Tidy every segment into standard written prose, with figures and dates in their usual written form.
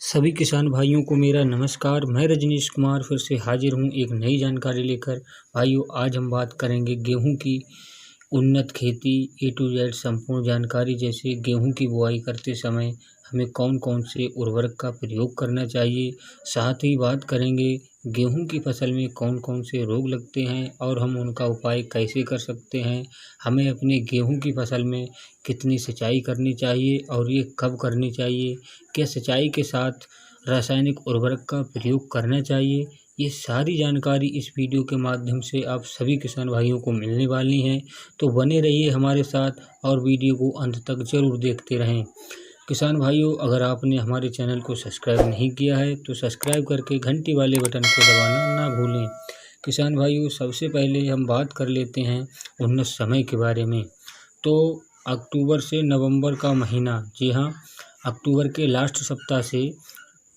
सभी किसान भाइयों को मेरा नमस्कार। मैं रजनीश कुमार फिर से हाजिर हूँ एक नई जानकारी लेकर। भाइयों, आज हम बात करेंगे गेहूं की उन्नत खेती A to Z संपूर्ण जानकारी। जैसे गेहूं की बुआई करते समय हमें कौन कौन से उर्वरक का प्रयोग करना चाहिए, साथ ही बात करेंगे गेहूं की फसल में कौन कौन से रोग लगते हैं और हम उनका उपाय कैसे कर सकते हैं। हमें अपने गेहूं की फसल में कितनी सिंचाई करनी चाहिए और ये कब करनी चाहिए, क्या सिंचाई के साथ रासायनिक उर्वरक का प्रयोग करना चाहिए। ये सारी जानकारी इस वीडियो के माध्यम से आप सभी किसान भाइयों को मिलने वाली हैं, तो बने रहिए हमारे साथ और वीडियो को अंत तक ज़रूर देखते रहें। किसान भाइयों, अगर आपने हमारे चैनल को सब्सक्राइब नहीं किया है तो सब्सक्राइब करके घंटी वाले बटन को दबाना ना भूलें। किसान भाइयों, सबसे पहले हम बात कर लेते हैं उन्नत समय के बारे में। तो अक्टूबर से नवंबर का महीना, जी हाँ, अक्टूबर के लास्ट सप्ताह से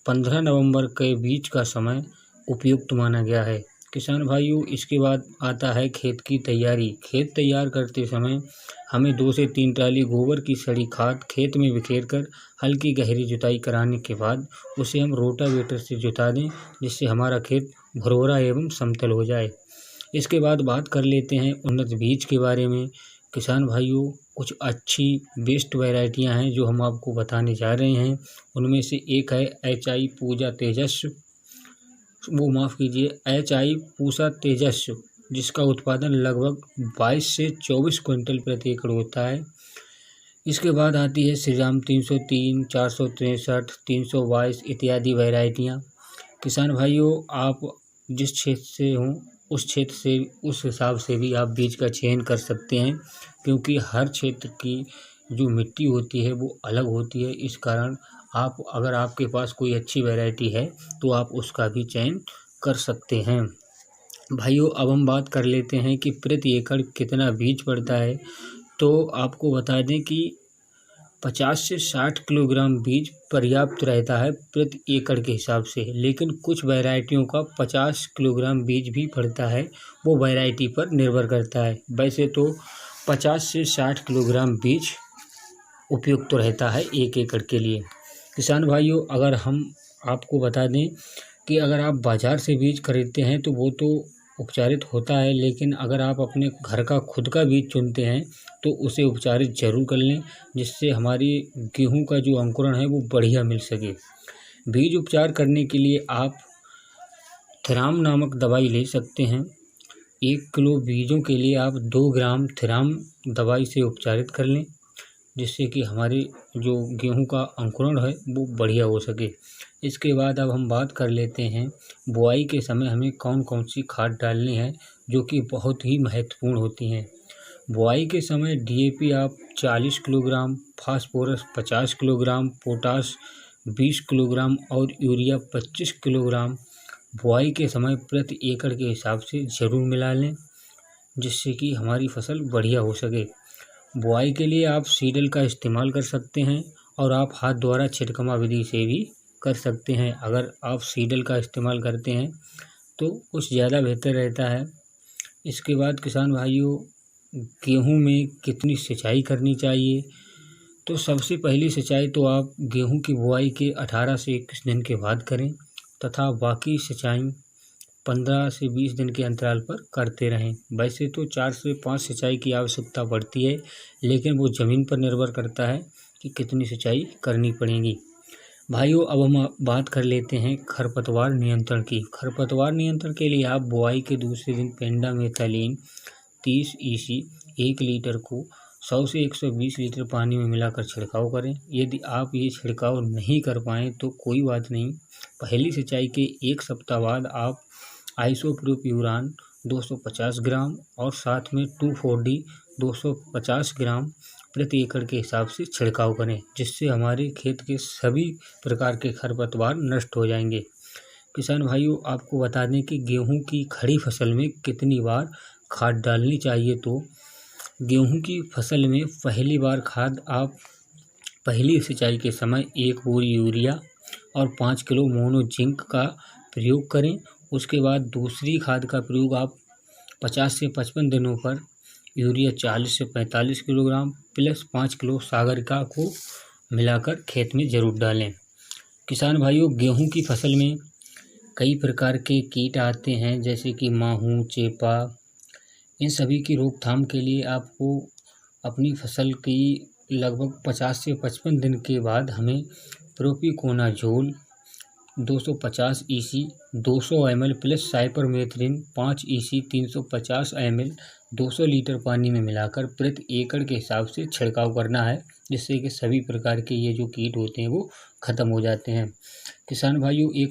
15 नवंबर के बीच का समय उपयुक्त माना गया है। किसान भाइयों, इसके बाद आता है खेत की तैयारी। खेत तैयार करते समय हमें 2 से 3 ट्राली गोबर की सड़ी खाद खेत में बिखेर कर हल्की गहरी जुताई कराने के बाद उसे हम रोटावेटर से जुता दें, जिससे हमारा खेत भुरभुरा एवं समतल हो जाए। इसके बाद बात कर लेते हैं उन्नत बीज के बारे में। किसान भाइयों, कुछ अच्छी बेस्ट वैरायटियां हैं जो हम आपको बताने जा रहे हैं। उनमें से एक है HI पूजा तेजस्व, HI पूसा तेजस्व, जिसका उत्पादन लगभग 22 से 24 क्विंटल प्रति एकड़ होता है। इसके बाद आती है श्रीराम 303, 463, 322 इत्यादि वैरायटियाँ। किसान भाइयों, आप जिस क्षेत्र से हों उस क्षेत्र से उस हिसाब से भी आप बीज का चयन कर सकते हैं, क्योंकि हर क्षेत्र की जो मिट्टी होती है वो अलग होती है। इस कारण आप, अगर आपके पास कोई अच्छी वैरायटी है तो आप उसका भी चयन कर सकते हैं। भाइयों, अब हम बात कर लेते हैं कि प्रति एकड़ कितना बीज पड़ता है। तो आपको बता दें कि 50 से 60 किलोग्राम बीज पर्याप्त रहता है प्रति एकड़ के हिसाब से, लेकिन कुछ वैरायटियों का 50 किलोग्राम बीज भी पड़ता है, वो वैरायटी पर निर्भर करता है। वैसे तो 50 से 60 किलोग्राम बीज उपयुक्त रहता है 1 एकड़ के लिए। किसान भाइयों, अगर हम आपको बता दें कि अगर आप बाज़ार से बीज खरीदते हैं तो वो तो उपचारित होता है, लेकिन अगर आप अपने घर का खुद का बीज चुनते हैं तो उसे उपचारित ज़रूर कर लें, जिससे हमारी गेहूं का जो अंकुरण है वो बढ़िया मिल सके। बीज उपचार करने के लिए आप थिराम नामक दवाई ले सकते हैं। 1 किलो बीजों के लिए आप 2 ग्राम थिराम दवाई से उपचारित कर लें, जिससे कि हमारे जो गेहूं का अंकुरण है वो बढ़िया हो सके। इसके बाद अब हम बात कर लेते हैं बुआई के समय हमें कौन कौन सी खाद डालनी है, जो कि बहुत ही महत्वपूर्ण होती हैं। बुआई के समय DAP आप 40 kilogram, phosphorus 50 kilogram, potash 20 kilogram और यूरिया 25 किलोग्राम बुआई के समय प्रति एकड़ के हिसाब से ज़रूर मिला लें, जिससे कि हमारी फसल बढ़िया हो सके। बुआई के लिए आप सीडल का इस्तेमाल कर सकते हैं और आप हाथ द्वारा छिड़कमा विधि से भी कर सकते हैं। अगर आप सीडल का इस्तेमाल करते हैं तो कुछ ज़्यादा बेहतर रहता है। इसके बाद किसान भाइयों, गेहूं में कितनी सिंचाई करनी चाहिए। तो सबसे पहली सिंचाई तो आप गेहूं की बुआई के 18 से 21 दिन के बाद करें, तथा बाकी सिंचाई 15 से 20 दिन के अंतराल पर करते रहें। वैसे तो 4 से 5 सिंचाई की आवश्यकता पड़ती है, लेकिन वो ज़मीन पर निर्भर करता है कि कितनी सिंचाई करनी पड़ेगी। भाइयों, अब हम बात कर लेते हैं खरपतवार नियंत्रण की। खरपतवार नियंत्रण के लिए आप बुआई के दूसरे दिन पेंडामेथालिन 30 EC 1 लीटर को 100 से 120 लीटर पानी में मिलाकर छिड़काव करें। यदि आप ये छिड़काव नहीं कर पाएँ तो कोई बात नहीं, पहली सिंचाई के 1 सप्ताह बाद आप आइसोप्रोप्यूरान 250 ग्राम और साथ में 2,4-D 250 ग्राम प्रति एकड़ के हिसाब से छिड़काव करें, जिससे हमारे खेत के सभी प्रकार के खरपतवार नष्ट हो जाएंगे। किसान भाइयों, आपको बता दें कि गेहूं की खड़ी फसल में कितनी बार खाद डालनी चाहिए। तो गेहूं की फसल में पहली बार खाद आप पहली सिंचाई के समय 1 बोरी यूरिया और 5 किलो मोनो जिंक का प्रयोग करें। उसके बाद दूसरी खाद का प्रयोग आप 50 से 55 दिनों पर यूरिया 40 से 45 किलोग्राम प्लस 5 किलो सागरिका को मिलाकर खेत में ज़रूर डालें। किसान भाइयों, गेहूं की फसल में कई प्रकार के कीट आते हैं, जैसे कि माहू, चेपा। इन सभी की रोकथाम के लिए आपको अपनी फसल की लगभग 50 से 55 दिन के बाद हमें propiconazole 250 EC 200 ml plus cypermethrin 5 EC 350 ml 200 litre पानी में मिलाकर प्रति एकड़ के हिसाब से छिड़काव करना है, जिससे कि सभी प्रकार के ये जो कीट होते हैं वो खत्म हो जाते हैं। किसान भाइयों, एक